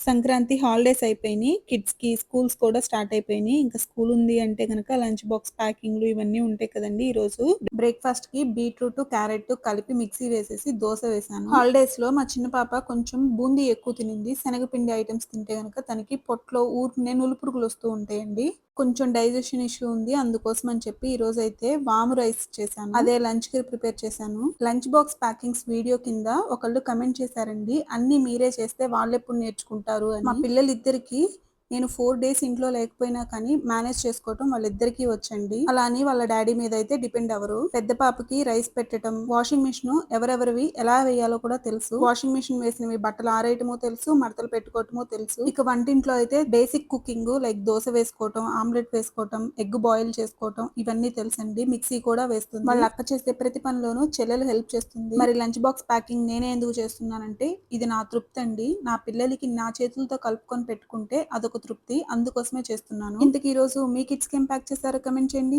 Sankranti holidays అయిపోయినాయి. కిడ్స్‌కి schools కూడా స్టార్ట్ అయిపోయినాయి. ఇంకా స్కూల్ ఉంది అంటే గనక లంచ్ బాక్స్ ప్యాకింగ్‌లు ఇవన్నీ ఉంటాయి కదండీ! ఈరోజు బ్రేక్‌ఫాస్ట్‌కి బీట్రూట్, క్యారెట్ కలిపి మిక్సీ వేసేసి దోస వేశాను. హాలిడేస్‌లో మా చిన్న పాప కొంచెం బూందీ ఎక్కువ తినింది. శనగపిండి ఐటెమ్స్ తింటే గనక తనకి పొట్టలో ఊరికనే నులుపురుగులు వస్తూ ఉంటాయండి. కొంచెం డైజెషన్ ఇష్యూ ఉంది. అందుకోసం అని చెప్పి ఈరోజైతే వాము రైస్ చేశాను. అదే లంచ్‌కి ప్రిపేర్ చేశాను. లంచ్ బాక్స్ ప్యాకింగ్స్ వీడియో కింద ఒకళ్ళు కమెంట్ చేశారండి. అన్నీ మీరే చేస్తే వాళ్ళెప్పుడు నేర్చుకుంటారు అని. మా పిల్లలిద్దరికీ నేను 4 డేస్ ఇంట్లో లేకపోయినా కానీ మేనేజ్ చేసుకోవటం వాళ్ళిద్దరికీ వచ్చండి. అలా అని వాళ్ళ డాడీ మీద అయితే డిపెండ్ అవ్వరు. పెద్ద పాపకి రైస్ పెట్టడం, వాషింగ్ మిషన్ ఎవరెవరివి ఎలా వేయాలో కూడా తెలుసు. వాషింగ్ మిషన్ వేసినవి బట్టలు ఆరేయటమో తెలుసు, మడతలు పెట్టుకోవటమో తెలుసు. ఇక వంటింట్లో అయితే బేసిక్ కుకింగ్ లైక్ దోస వేసుకోవటం, ఆమ్లెట్ వేసుకోవటం, ఎగ్ బాయిల్ చేసుకోవటం ఇవన్నీ తెలుసండి. మిక్సీ కూడా వేస్తుంది. వాళ్ళ అక్క చేసే ప్రతి పనిలోనూ చెల్లెలు హెల్ప్ చేస్తుంది. మరి లంచ్ బాక్స్ ప్యాకింగ్ నేనే ఎందుకు చేస్తున్నానంటే ఇది నా తృప్తి అండి. నా పిల్లలకి నా చేతులతో కలుపుకొని పెట్టుకుంటే అదొక తృప్తి. అందుకోసమే చేస్తున్నాను. ఇంతకీ ఈ రోజు మీ కిడ్స్‌కి ఏం ప్యాక్ చేశారో కామెంట్ చేయండి.